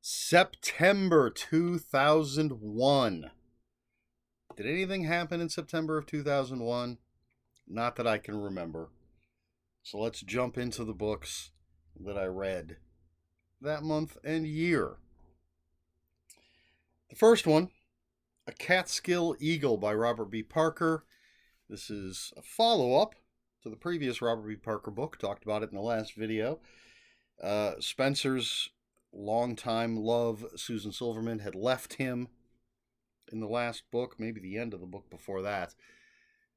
September 2001. Did anything happen in September of 2001? Not that I can remember. So let's jump into the books that I read that month and year. The first one, A Catskill Eagle by Robert B. Parker. This is a follow-up to the previous Robert B. Parker book. Talked about it in the last video. Spencer's longtime love, Susan Silverman, had left him in the last book, maybe the end of the book before that.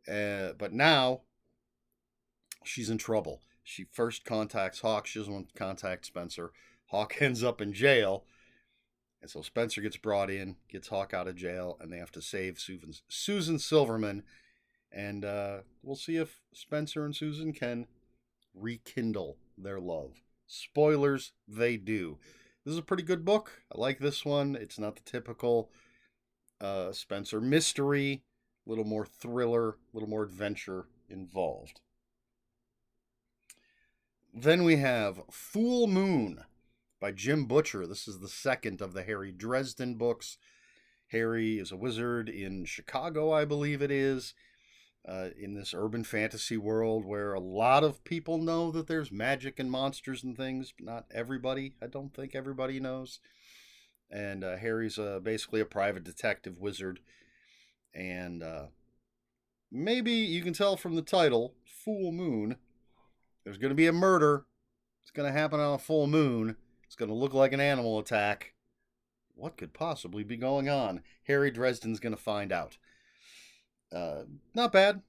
But now she's in trouble. She first contacts Hawk. She doesn't want to contact Spencer. Hawk ends up in jail. And so Spencer gets brought in, gets Hawk out of jail, and they have to save Susan Silverman. And we'll see if Spencer and Susan can rekindle their love. Spoilers, they do. This is a pretty good book. I like this one. It's not the typical Spencer mystery. A little more thriller, a little more adventure involved. Then we have Full Moon by Jim Butcher. This is the second of the Harry Dresden books. Harry is a wizard in Chicago, I believe it is, in this urban fantasy world where a lot of people know that there's magic and monsters and things, but not everybody. I don't think everybody knows. And Harry's basically a private detective wizard. And maybe you can tell from the title, Full Moon, there's going to be a murder. It's going to happen on a full moon. It's going to look like an animal attack. What could possibly be going on? Harry Dresden's going to find out. Not bad.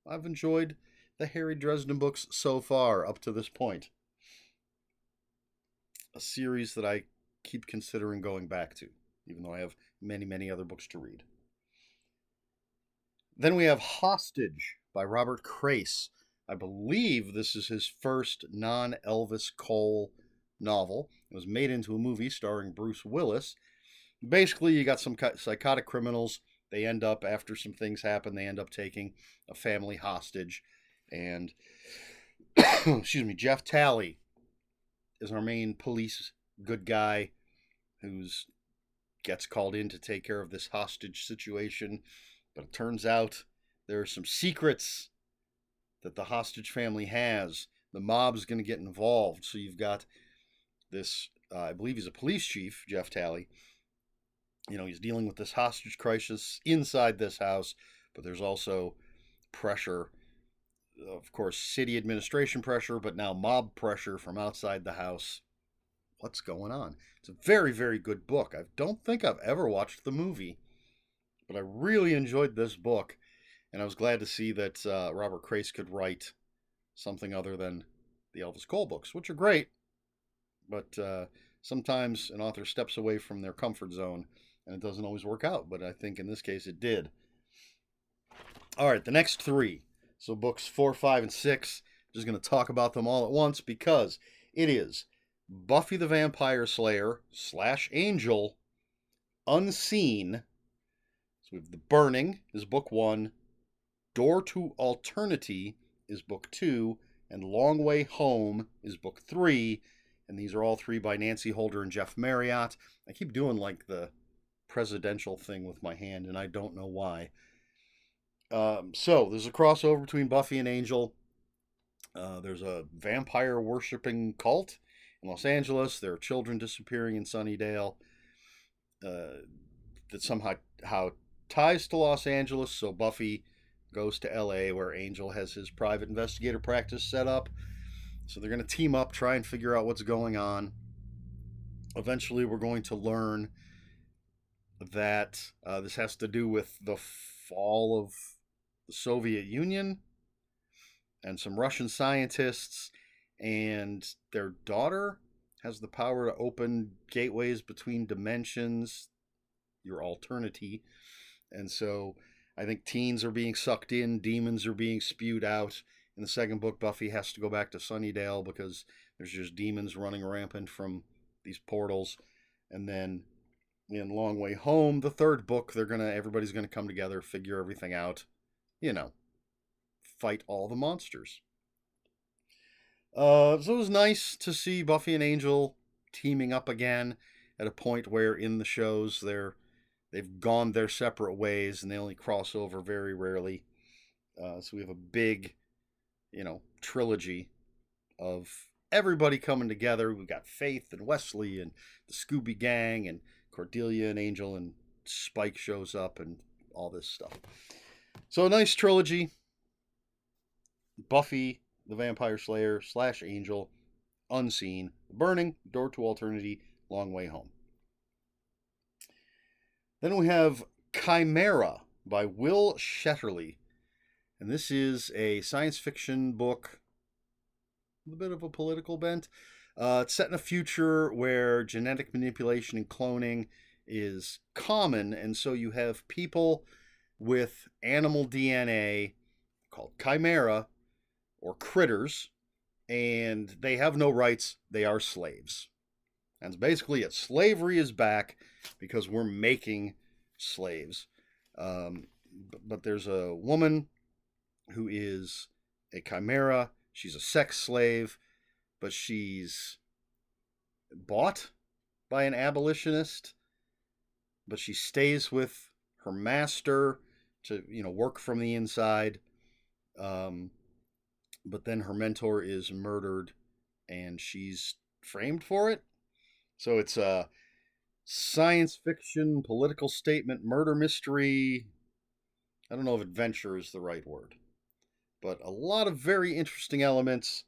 I've enjoyed the Harry Dresden books so far up to this point. A series that I keep considering going back to, even though I have many, many other books to read. Then we have Hostage by Robert Crace. I believe this is his first non-Elvis Cole novel. It was made into a movie starring Bruce Willis. Basically, you got some psychotic criminals. They end up, after some things happen, they end up taking a family hostage. And, excuse me, Jeff Talley is our main police good guy who gets called in to take care of this hostage situation. But it turns out there are some secrets that the hostage family has. The mob's going to get involved. So you've got this, I believe he's a police chief, Jeff Talley. You know, he's dealing with this hostage crisis inside this house, but there's also pressure, of course, city administration pressure, but now mob pressure from outside the house. What's going on? It's a very, very good book. I don't think I've ever watched the movie, but I really enjoyed this book, and I was glad to see that Robert Crace could write something other than the Elvis Cole books, which are great, but sometimes an author steps away from their comfort zone, and it doesn't always work out, but I think in this case it did. All right, the next three. So books 4, 5, and 6. I'm just going to talk about them all at once because it is Buffy the Vampire Slayer / Angel Unseen. So we have The Burning is book 1. Door to Alternity is book 2. And Long Way Home is book 3. And these are all three by Nancy Holder and Jeff Marriott. I keep doing like the presidential thing with my hand, and I don't know why. So there's a crossover between Buffy and Angel. There's a vampire worshipping cult in Los Angeles. There are children disappearing in Sunnydale that somehow ties to Los Angeles. So Buffy goes to LA where Angel has his private investigator practice set up. So they're going to team up, try and figure out what's going on. Eventually we're going to learn that this has to do with the fall of the Soviet Union and some Russian scientists, and their daughter has the power to open gateways between dimensions, your alternity. And so I think teens are being sucked in, demons are being spewed out. In the second book, Buffy has to go back to Sunnydale because there's just demons running rampant from these portals. And then in Long Way Home, the third book, everybody's gonna come together, figure everything out, fight all the monsters. So it was nice to see Buffy and Angel teaming up again at a point where in the shows they've gone their separate ways and they only cross over very rarely. So we have a big, trilogy of everybody coming together. We've got Faith and Wesley and the Scooby Gang and Cordelia and Angel, and Spike shows up and all this stuff. So a nice trilogy. Buffy the Vampire Slayer / Angel, Unseen, Burning, Door to Eternity, Long Way Home. Then we have Chimera by Will Shetterly. And this is a science fiction book with a bit of a political bent. It's set in a future where genetic manipulation and cloning is common, and so you have people with animal DNA called chimera or critters, and they have no rights. They are slaves. And basically it. Slavery is back because we're making slaves. But there's a woman who is a chimera. She's a sex slave, but she's bought by an abolitionist, but she stays with her master to, work from the inside. But then her mentor is murdered and she's framed for it. So it's a science fiction, political statement, murder mystery. I don't know if adventure is the right word, but a lot of very interesting elements.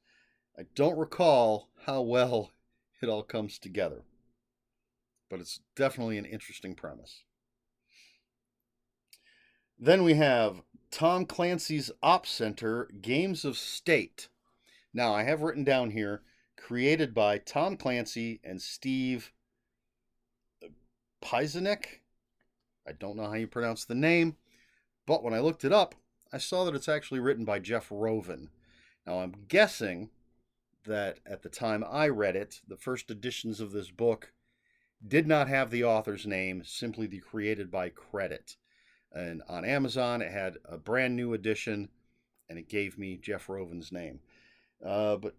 I don't recall how well it all comes together, but it's definitely an interesting premise. Then we have Tom Clancy's Op Center Games of State. Now, I have written down here, created by Tom Clancy and Steve Piesanek. I don't know how you pronounce the name, but when I looked it up, I saw that it's actually written by Jeff Rovin. Now, I'm guessing that at the time I read it, the first editions of this book did not have the author's name, simply the created by credit. And on Amazon, it had a brand new edition, and it gave me Jeff Rovin's name. But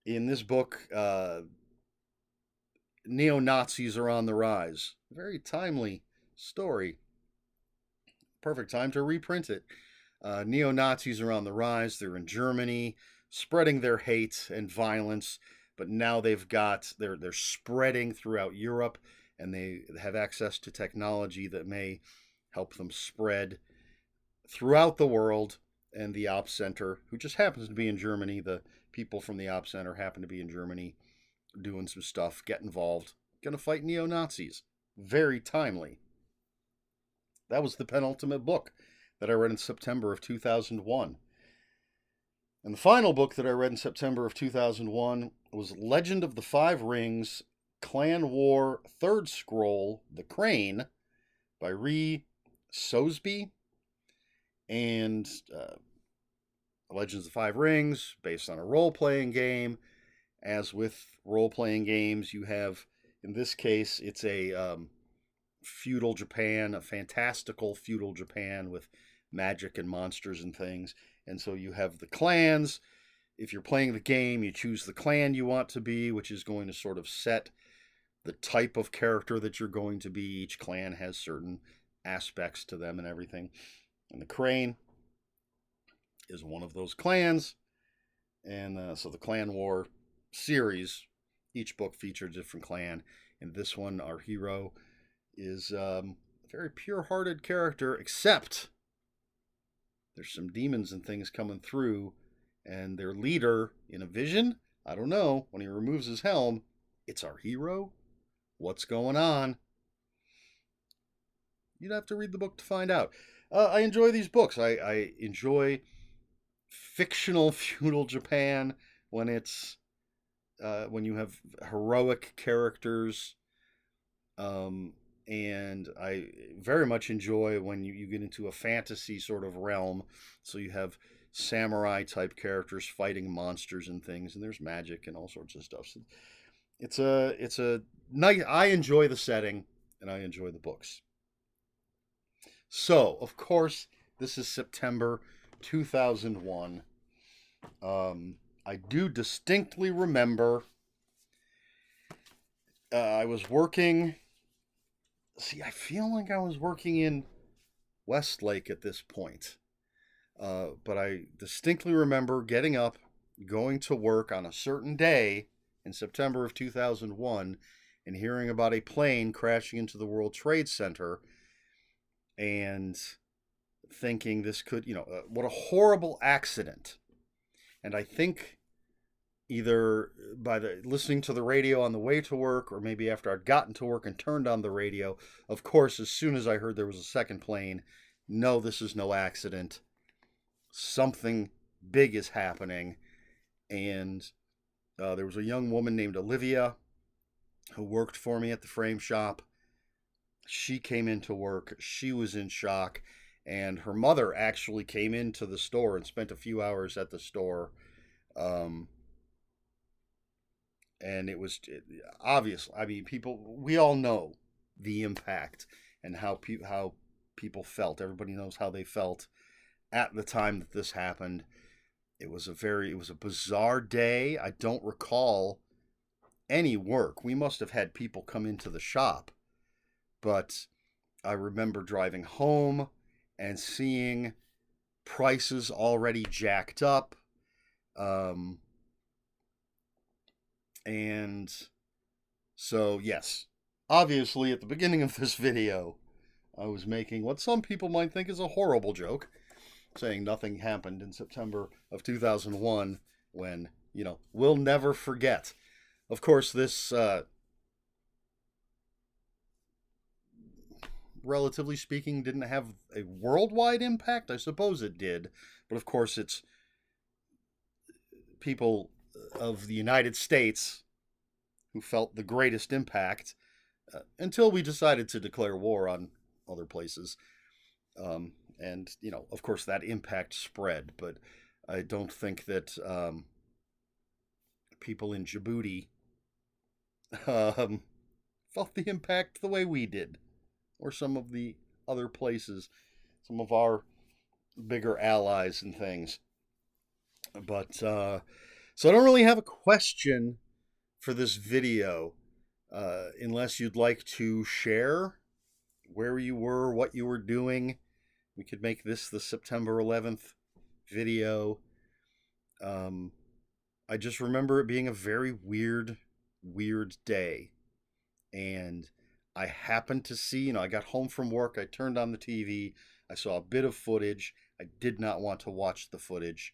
in this book, neo-Nazis are on the rise. Very timely story. Perfect time to reprint it. Neo-Nazis are on the rise. They're in Germany, spreading their hate and violence, but now they're spreading throughout Europe, and they have access to technology that may help them spread throughout the world. And the Op Center, who just happens to be in Germany, the people from the Op Center happen to be in Germany doing some stuff, get involved, gonna fight neo-Nazis. Very timely. That was the penultimate book that I read in September of 2001. And the final book that I read in September of 2001 was Legend of the Five Rings, Clan War, Third Scroll, The Crane, by Ree Soesby. And Legends of the Five Rings, based on a role-playing game. As with role-playing games, you have, in this case, it's a feudal Japan, a fantastical feudal Japan with magic and monsters and things. And so you have the clans. If you're playing the game, you choose the clan you want to be, which is going to sort of set the type of character that you're going to be. Each clan has certain aspects to them and everything. And the Crane is one of those clans. And so the Clan War series, each book features a different clan. In this one, our hero is a very pure-hearted character, except there's some demons and things coming through, and their leader, in a vision, I don't know, when he removes his helm, it's our hero? What's going on? You'd have to read the book to find out. I enjoy these books. I enjoy fictional feudal Japan when it's when you have heroic characters, and I very much enjoy when you get into a fantasy sort of realm. So you have samurai type characters fighting monsters and things, and there's magic and all sorts of stuff. So it's a nice. I enjoy the setting and I enjoy the books. So of course this is September 2001. I do distinctly remember I was working. See, I feel like I was working in Westlake at this point. But I distinctly remember getting up, going to work on a certain day in September of 2001, and hearing about a plane crashing into the World Trade Center and thinking this could, what a horrible accident. And I think either by the listening to the radio on the way to work or maybe after I'd gotten to work and turned on the radio, of course, as soon as I heard there was a second plane, no, this is no accident. Something big is happening. And there was a young woman named Olivia who worked for me at the frame shop. She came into work. She was in shock. And her mother actually came into the store and spent a few hours at the store. And it was obvious. I mean, we all know the impact and how people felt. Everybody knows how they felt at the time that this happened. It was a bizarre day. I don't recall any work. We must have had people come into the shop, but I remember driving home and seeing prices already jacked up. And so, yes, obviously at the beginning of this video, I was making what some people might think is a horrible joke, saying nothing happened in September of 2001 when, we'll never forget. Of course, this, relatively speaking, didn't have a worldwide impact. I suppose it did. But of course, it's people of the United States who felt the greatest impact until we decided to declare war on other places. And, of course, that impact spread. But I don't think that people in Djibouti felt the impact the way we did, or some of the other places, some of our bigger allies and things. But so I don't really have a question for this video, unless you'd like to share where you were, what you were doing. We could make this the September 11th video. I just remember it being a very weird day. And I happened to see, I got home from work, I turned on the TV, I saw a bit of footage. I did not want to watch the footage.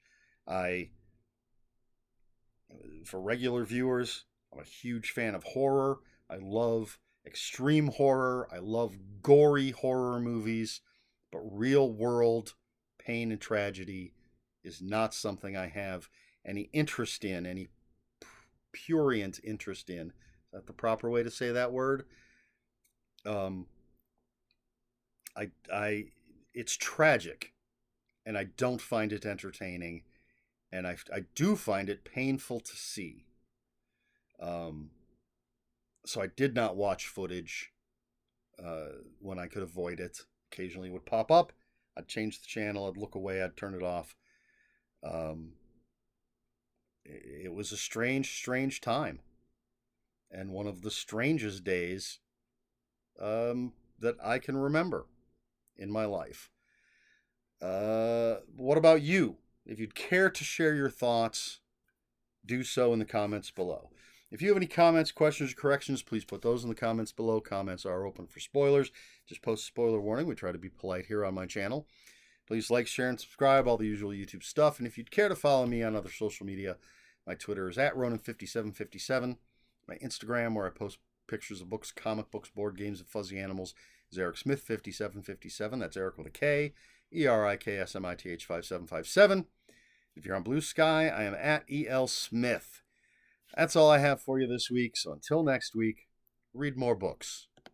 For regular viewers, I'm a huge fan of horror. I love extreme horror. I love gory horror movies. But real world pain and tragedy is not something I have any interest in, any prurient interest in. Is that the proper way to say that word? It's tragic, and I don't find it entertaining, and I do find it painful to see. So I did not watch footage when I could avoid it. Occasionally it would pop up. I'd change the channel. I'd look away. I'd turn it off. It was a strange time, and one of the strangest days that I can remember in my life. What about you? If you'd care to share your thoughts, do so in the comments below. If you have any comments, questions, or corrections, please put those in the comments below. Comments are open for spoilers. Just post a spoiler warning. We try to be polite here on my channel. Please like, share, and subscribe, all the usual YouTube stuff. And if you'd care to follow me on other social media, my Twitter is @Ronan5757. My Instagram, where I post pictures of books, comic books, board games, and fuzzy animals, is Eric Smith 5757. That's Eric with a K, ERIKSMITH 5757. If you're on Blue Sky, I am @EL Smith. That's all I have for you this week. So until next week, read more books.